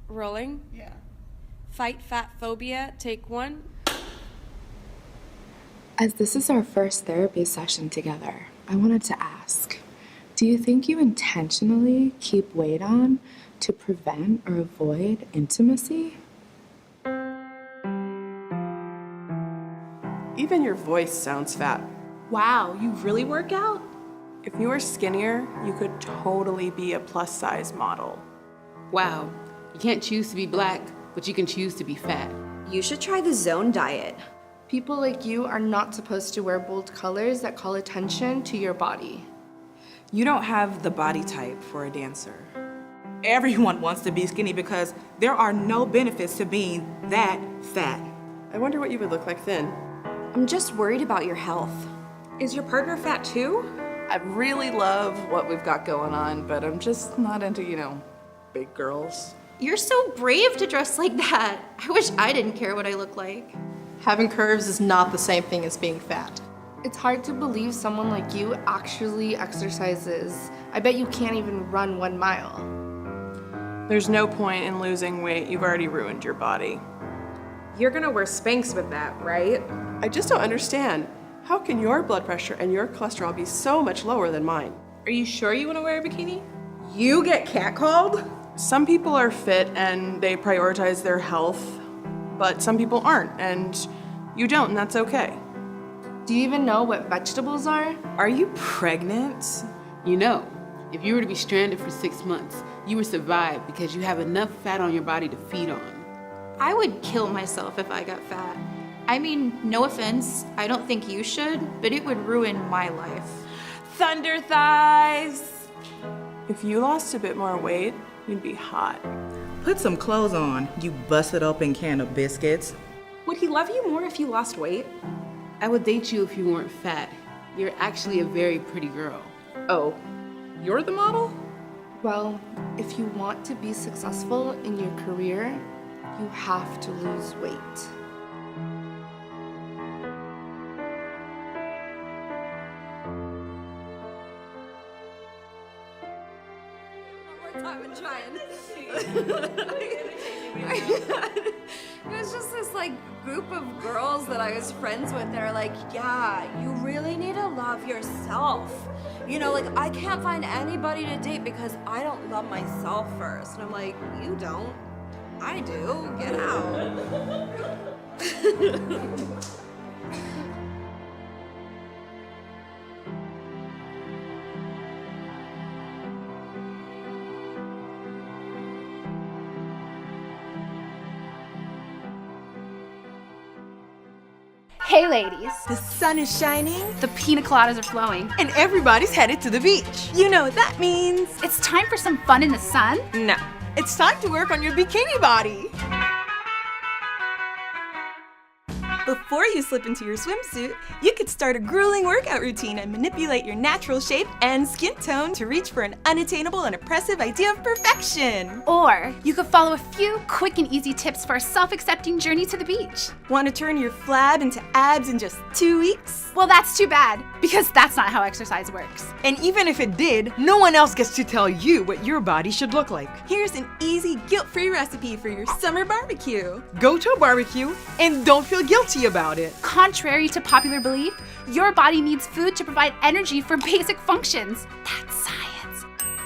Rolling. Yeah. Fight fat phobia, take 1. As this is our first therapy session together, I wanted to ask, do you think you intentionally keep weight on to prevent or avoid intimacy? Even your voice sounds fat. Wow, you really work out? If you were skinnier, you could totally be a plus-size model. Wow, you can't choose to be black, but you can choose to be fat. You should try the zone diet. People like you are not supposed to wear bold colors that call attention to your body. You don't have the body type for a dancer. Everyone wants to be skinny because there are no benefits to being that fat. I wonder what you would look like thin. I'm just worried about your health. Is your partner fat too? I really love what we've got going on, but I'm just not into, big girls. You're so brave to dress like that. I wish I didn't care what I look like. Having curves is not the same thing as being fat. It's hard to believe someone like you actually exercises. I bet you can't even run 1 mile. There's no point in losing weight. You've already ruined your body. You're gonna wear Spanx with that, right? I just don't understand. How can your blood pressure and your cholesterol be so much lower than mine? Are you sure you want to wear a bikini? You get catcalled? Some people are fit and they prioritize their health, but some people aren't, and you don't, and that's okay. Do you even know what vegetables are? Are you pregnant? You know, if you were to be stranded for 6 months, you would survive because you have enough fat on your body to feed on. I would kill myself if I got fat. I mean, no offense, I don't think you should, but it would ruin my life. Thunder thighs! If you lost a bit more weight, you'd be hot. Put some clothes on, you busted open can of biscuits. Would he love you more if you lost weight? I would date you if you weren't fat. You're actually a very pretty girl. Oh, you're the model? Well, if you want to be successful in your career, you have to lose weight. It was just this group of girls that I was friends with. They're like, yeah, you really need to love yourself. I can't find anybody to date because I don't love myself first. And I'm like, you don't. I do. Get out. Hey ladies. The sun is shining. The pina coladas are flowing. And everybody's headed to the beach. You know what that means. It's time for some fun in the sun? No. It's time to work on your bikini body. Before you slip into your swimsuit, you could start a grueling workout routine and manipulate your natural shape and skin tone to reach for an unattainable and oppressive idea of perfection. Or you could follow a few quick and easy tips for a self-accepting journey to the beach. Want to turn your flab into abs in just 2 weeks? Well, that's too bad, because that's not how exercise works. And even if it did, no one else gets to tell you what your body should look like. Here's an easy, guilt-free recipe for your summer barbecue. Go to a barbecue and don't feel guilty about it. Contrary to popular belief, your body needs food to provide energy for basic functions. That's science.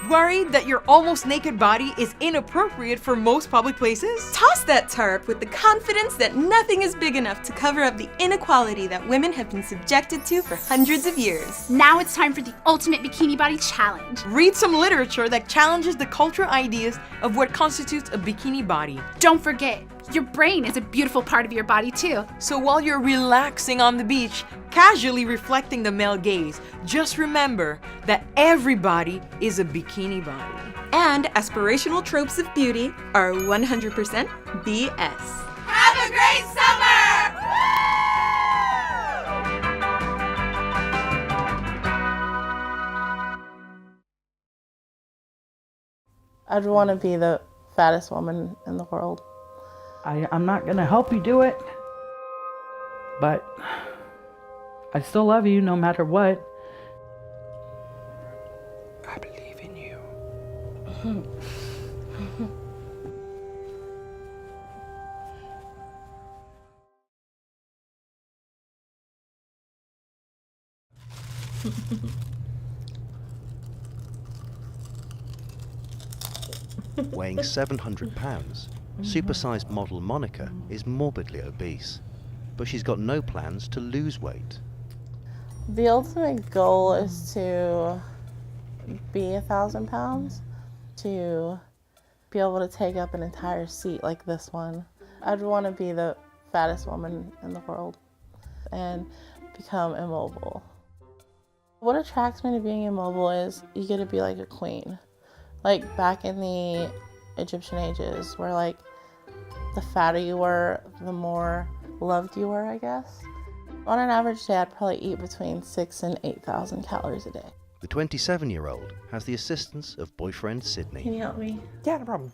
Worried that your almost naked body is inappropriate for most public places? Toss that tarp with the confidence that nothing is big enough to cover up the inequality that women have been subjected to for hundreds of years. Now it's time for the ultimate bikini body challenge. Read some literature that challenges the cultural ideas of what constitutes a bikini body. Don't forget, your brain is a beautiful part of your body too. So while you're relaxing on the beach, casually reflecting the male gaze, just remember that everybody is a bikini body. And aspirational tropes of beauty are 100% BS. Have a great summer! I'd want to be the fattest woman in the world. I'm not gonna help you do it, but I still love you no matter what. I believe in you. Weighing 700 pounds, supersized model Monica is morbidly obese, but she's got no plans to lose weight. The ultimate goal is to be 1,000 pounds, to be able to take up an entire seat like this one. I'd want to be the fattest woman in the world and become immobile. What attracts me to being immobile is you get to be like a queen. Like back in the Egyptian ages where like the fatter you were, the more loved you were, I guess. On an average day, I'd probably eat between 6,000 and 8,000 calories a day. The 27-year-old has the assistance of boyfriend Sydney. Can you help me? Yeah, no problem.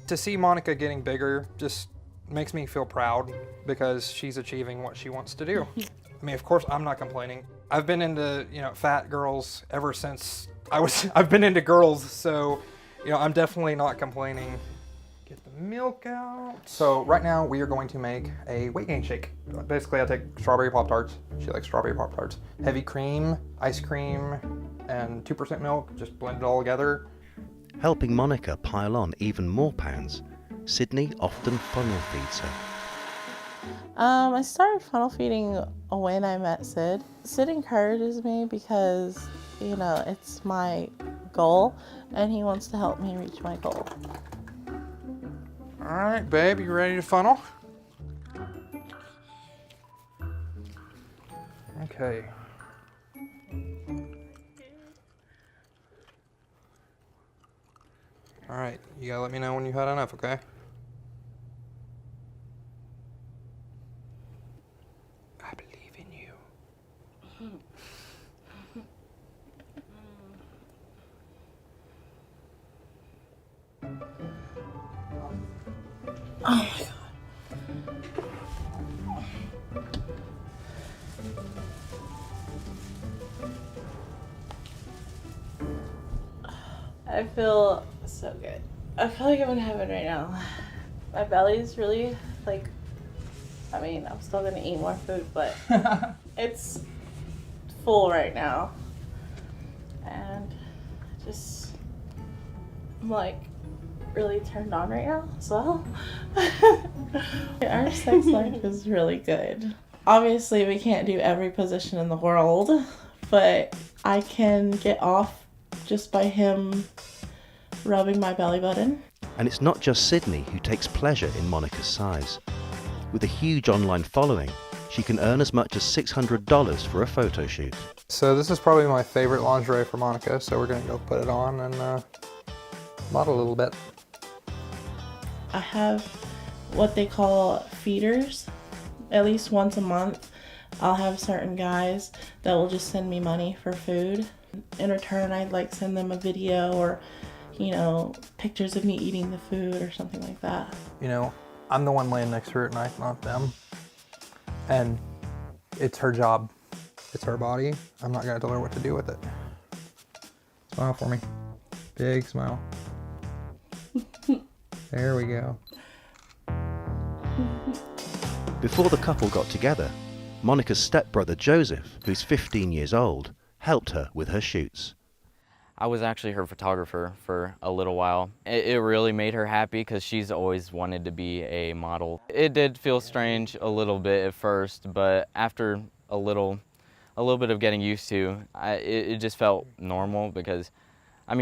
To see Monica getting bigger just makes me feel proud because she's achieving what she wants to do. I mean, of course, I'm not complaining. I've been into, fat girls ever since I've been into girls, so, I'm definitely not complaining. Get the milk out. So right now we are going to make a weight gain shake. Basically I take strawberry Pop-Tarts. She likes strawberry Pop-Tarts. Heavy cream, ice cream, and 2% milk. Just blend it all together. Helping Monica pile on even more pounds, Sydney often funnel feeds her. I started funnel feeding when I met Sid. Sid encourages me because, it's my goal and he wants to help me reach my goal. All right, babe, you ready to funnel? Okay. All right, you gotta let me know when you've had enough, okay? I believe in you. Oh my God. I feel so good. I feel like I'm in heaven right now. My belly's really I'm still gonna eat more food, but it's full right now. And I'm really turned on right now, so our sex life is really good. Obviously we can't do every position in the world, but I can get off just by him rubbing my belly button. And it's not just Sydney who takes pleasure in Monica's size. With a huge online following, she can earn as much as $600 for a photo shoot. So this is probably my favorite lingerie for Monica, so we're gonna go put it on and model a little bit. I have what they call feeders. At least once a month, I'll have certain guys that will just send me money for food. In return, I'd send them a video or, pictures of me eating the food or something like that. I'm the one laying next to her at night, not them. And it's her job. It's her body. I'm not gonna tell her what to do with it. Smile for me. Big smile. There we go. Before the couple got together, Monica's stepbrother Joseph, who's 15 years old, helped her with her shoots. I was actually her photographer for a little while. It really made her happy because she's always wanted to be a model. It did feel strange a little bit at first, but after a little bit of getting used to, it just felt normal because,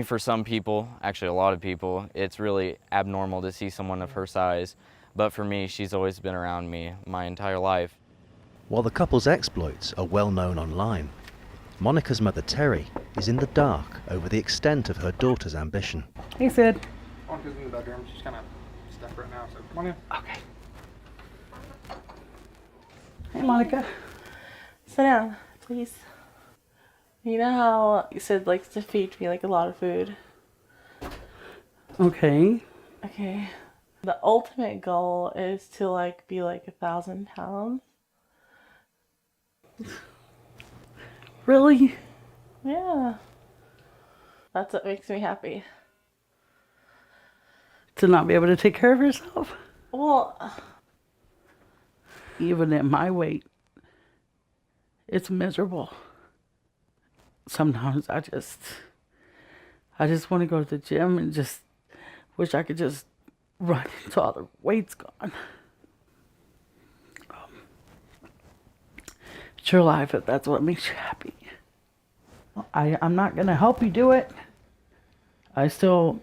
for some people, actually a lot of people, it's really abnormal to see someone of her size. But for me, she's always been around me my entire life. While the couple's exploits are well known online, Monica's mother Terry is in the dark over the extent of her daughter's ambition. Hey, Sid. Monica's in the bedroom. She's kind of stuck right now, so come on in. Okay. Hey, Monica. Sit down, please. You know how Sid likes to feed me a lot of food? Okay. Okay. The ultimate goal is to be 1,000 pounds. Really? Yeah. That's what makes me happy. To not be able to take care of yourself? Well, even at my weight, it's miserable. sometimes I just want to go to the gym and just wish I could just run until all the weight's gone. It's your life if that's what makes you happy. I'm not going to help you do it. I'm still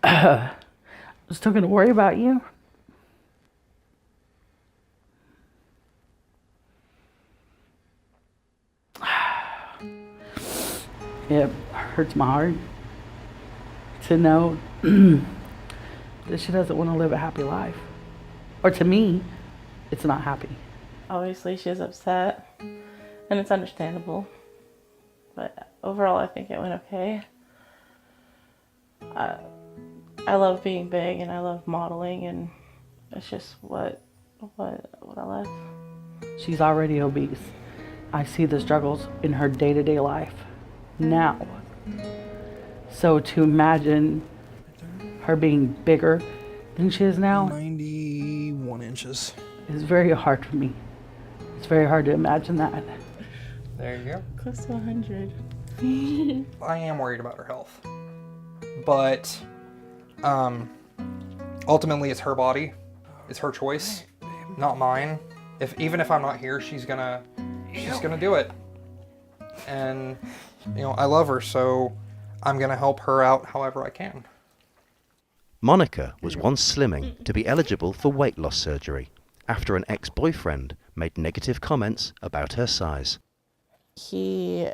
going to worry about you. It hurts my heart to know that she doesn't want to live a happy life. Or to me, it's not happy. Obviously, she's upset, and it's understandable. But overall, I think it went okay. I love being big, and I love modeling, and it's just what I love. She's already obese. I see the struggles in her day-to-day life now. So to imagine her being bigger than she is now 91 inches. is very hard for me. It's very hard to imagine that. There you go. Close to 100. I am worried about her health. But ultimately it's her body. It's her choice, not mine. Even if I'm not here, she's gonna do it. And I love her, so I'm gonna help her out however I can. Monica was once slimming to be eligible for weight loss surgery after an ex-boyfriend made negative comments about her size. He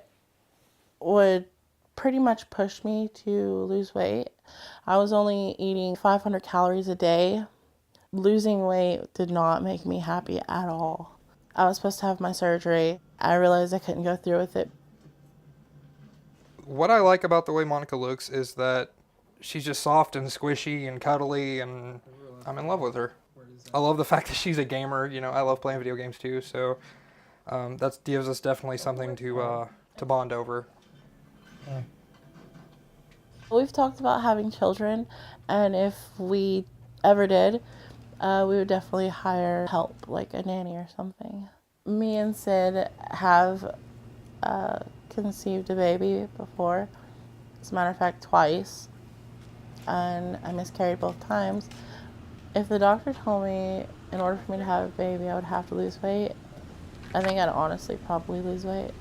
would pretty much push me to lose weight. I was only eating 500 calories a day. Losing weight did not make me happy at all. I was supposed to have my surgery. I realized I couldn't go through with it. What I like about the way Monica looks is that she's just soft and squishy and cuddly, and I'm in love with her. I love the fact that she's a gamer. I love playing video games too, so that gives us definitely something to bond over. We've talked about having children, and if we ever did, we would definitely hire help, like a nanny or something. Me and Sid have conceived a baby before. As a matter of fact, twice. And I miscarried both times. If the doctor told me in order for me to have a baby, I would have to lose weight, I think I'd honestly probably lose weight.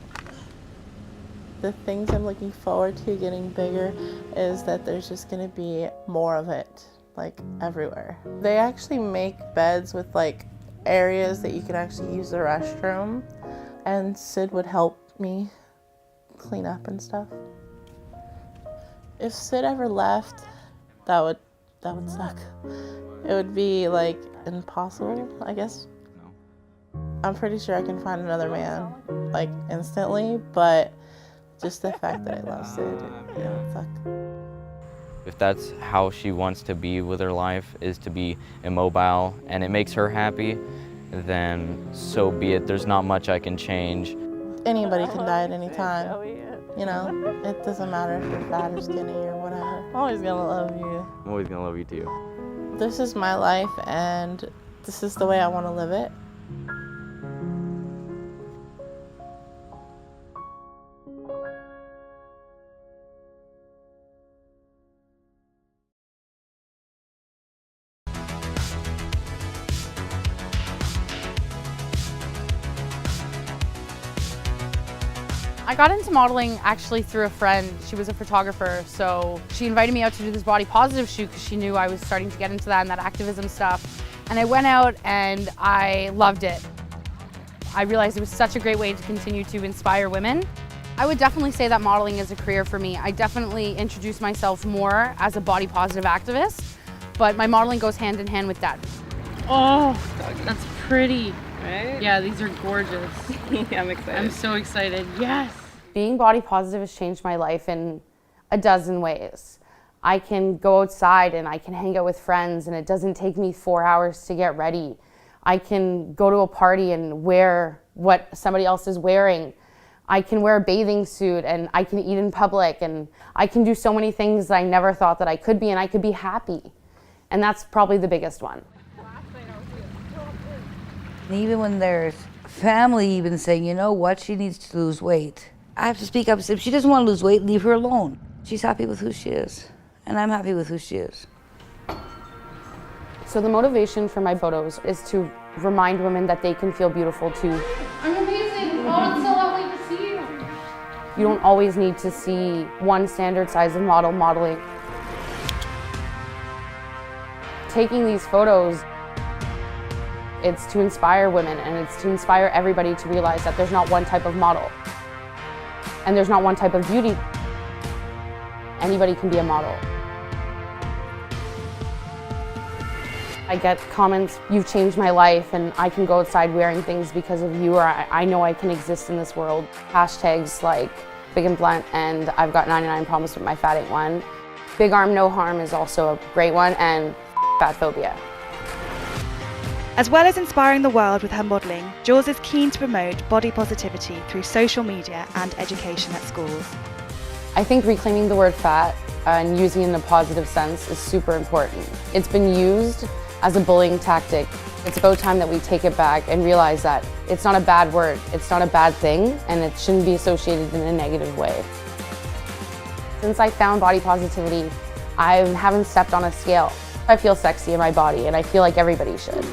The things I'm looking forward to getting bigger is that there's just gonna be more of it, like everywhere. They actually make beds with like areas that you can actually use the restroom, and Sid would help me clean up and stuff. If Sid ever left, that would suck. It would be like impossible, I guess. I'm pretty sure I can find another man like instantly, but just the fact that I love Sid, it would suck. If that's how she wants to be with her life, is to be immobile, and it makes her happy, then so be it. There's not much I can change. Anybody can die at any time. It doesn't matter if you're fat or skinny or whatever. I'm always gonna love you. I'm always gonna love you too. This is my life, and this is the way I want to live it. I got into modeling actually through a friend. She was a photographer, so she invited me out to do this body positive shoot because she knew I was starting to get into that and that activism stuff. And I went out and I loved it. I realized it was such a great way to continue to inspire women. I would definitely say that modeling is a career for me. I definitely introduce myself more as a body positive activist, but my modeling goes hand in hand with that. Oh, that's pretty. Right? Yeah, these are gorgeous. Yeah, I'm excited. I'm so excited. Yes. Being body positive has changed my life in a dozen ways. I can go outside and I can hang out with friends and it doesn't take me 4 hours to get ready. I can go to a party and wear what somebody else is wearing. I can wear a bathing suit and I can eat in public and I can do so many things that I never thought that I could be, and I could be happy. And that's probably the biggest one. And even when there's family even saying, you know what, she needs to lose weight. I have to speak up. If she doesn't want to lose weight, leave her alone. She's happy with who she is, and I'm happy with who she is. So the motivation for my photos is to remind women that they can feel beautiful too. I'm amazing. Oh, it's so lovely to see you. You don't always need to see one standard size of model modeling. Taking these photos, it's to inspire women and it's to inspire everybody to realize that there's not one type of model and there's not one type of beauty. Anybody can be a model. I get comments, you've changed my life and I can go outside wearing things because of you, or I know I can exist in this world. Hashtags like Big and Blunt and I've got 99 problems with my fat ain't one. Big arm, no harm is also a great one, and fat phobia. As well as inspiring the world with her modelling, Jules is keen to promote body positivity through social media and education at schools. I think reclaiming the word fat and using it in a positive sense is super important. It's been used as a bullying tactic. It's about time that we take it back and realize that it's not a bad word, it's not a bad thing, and it shouldn't be associated in a negative way. Since I found body positivity, I haven't stepped on a scale. I feel sexy in my body, and I feel like everybody should.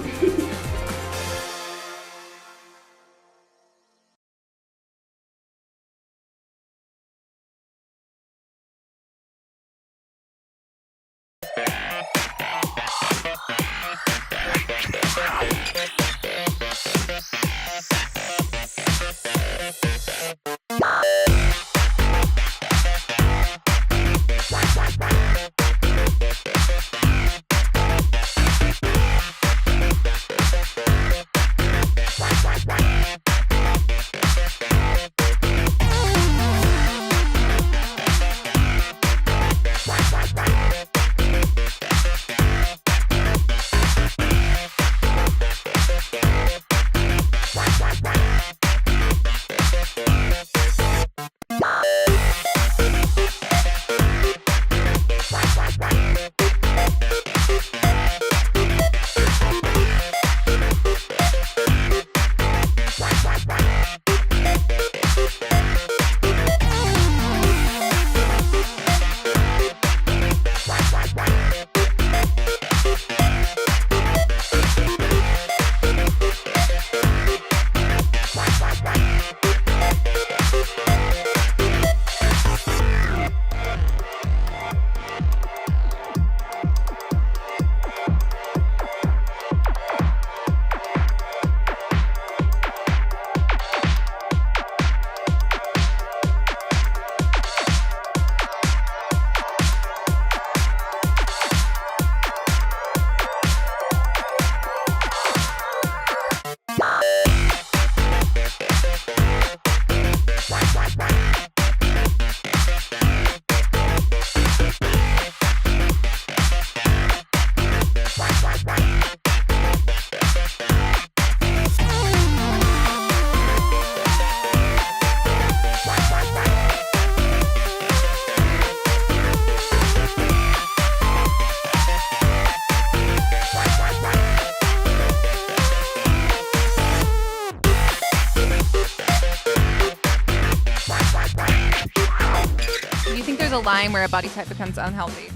there's a line where a body type becomes unhealthy.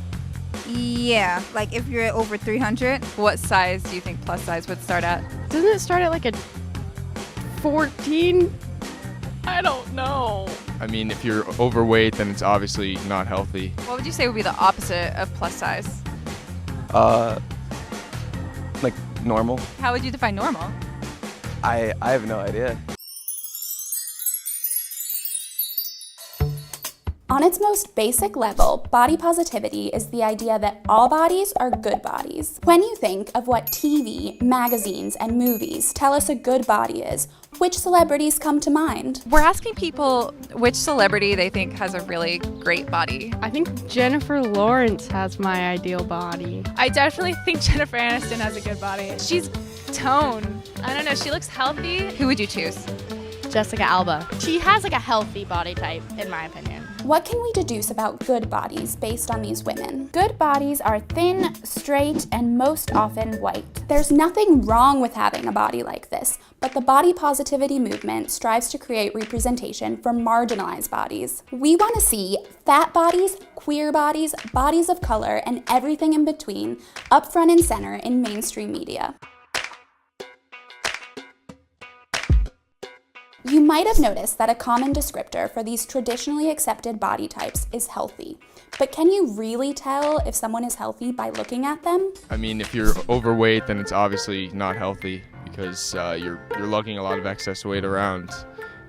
Yeah, like if you're over 300. What size do you think plus size would start at? Doesn't it start at like a 14? I don't know. I mean, if you're overweight, then it's obviously not healthy. What would you say would be the opposite of plus size? Like normal. How would you define normal? I have no idea. On its most basic level, body positivity is the idea that all bodies are good bodies. When you think of what TV, magazines, and movies tell us a good body is, which celebrities come to mind? We're asking people which celebrity they think has a really great body. I think Jennifer Lawrence has my ideal body. I definitely think Jennifer Aniston has a good body. She's toned. I don't know, she looks healthy. Who would you choose? Jessica Alba. She has like a healthy body type, in my opinion. What can we deduce about good bodies based on these women? Good bodies are thin, straight, and most often white. There's nothing wrong with having a body like this, but the body positivity movement strives to create representation for marginalized bodies. We want to see fat bodies, queer bodies, bodies of color, and everything in between up front and center in mainstream media. You might have noticed that a common descriptor for these traditionally accepted body types is healthy. But can you really tell if someone is healthy by looking at them? I mean, if you're overweight, then it's obviously not healthy because you're lugging a lot of excess weight around.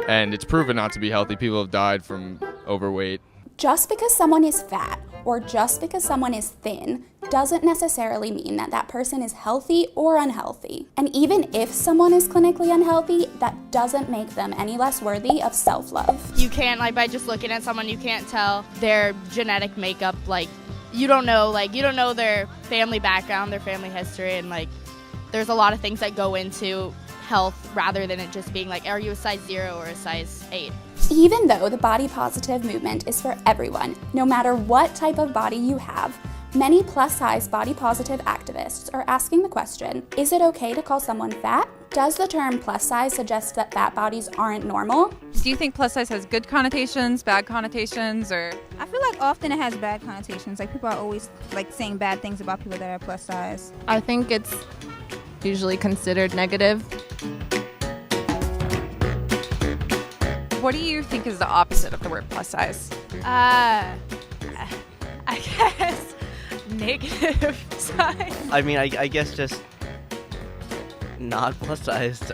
And it's proven not to be healthy. People have died from overweight. Just because someone is fat or just because someone is thin doesn't necessarily mean that that person is healthy or unhealthy. And even if someone is clinically unhealthy, that doesn't make them any less worthy of self-love. You can't, like, by just looking at someone, you can't tell their genetic makeup. Like, you don't know their family background, their family history, and like, there's a lot of things that go into health rather than it just being like, are you a size 0 or a size 8? Even though the body positive movement is for everyone, no matter what type of body you have, many plus-size body positive activists are asking the question, is it okay to call someone fat? Does the term plus size suggest that fat bodies aren't normal? Do you think plus size has good connotations, bad connotations, or? I feel like often it has bad connotations. Like people are always like saying bad things about people that are plus size. I think it's usually considered negative. What do you think is the opposite of the word plus size? I guess negative size. I mean, I guess just not plus sized.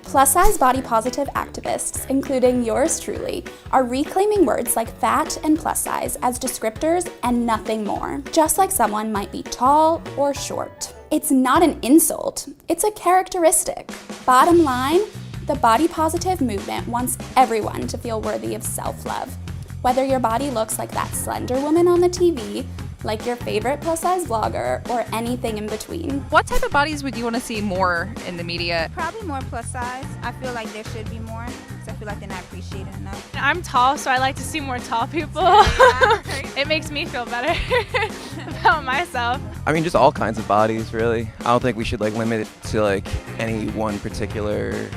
Plus-size body positive activists, including yours truly, are reclaiming words like fat and plus size as descriptors and nothing more, just like someone might be tall or short. It's not an insult, it's a characteristic. Bottom line, the body positive movement wants everyone to feel worthy of self-love. Whether your body looks like that slender woman on the TV, like your favorite plus-size vlogger, or anything in between. What type of bodies would you want to see more in the media? Probably more plus size. I feel like there should be more because I feel like they're not appreciated enough. I'm tall, so I like to see more tall people. It makes me feel better about myself. I mean, just all kinds of bodies, really. I don't think we should limit it to any one particular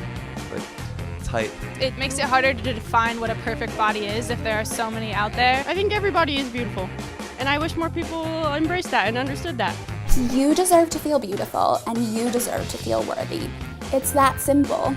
type. It makes it harder to define what a perfect body is if there are so many out there. I think everybody is beautiful, and I wish more people embraced that and understood that. You deserve to feel beautiful, and you deserve to feel worthy. It's that simple.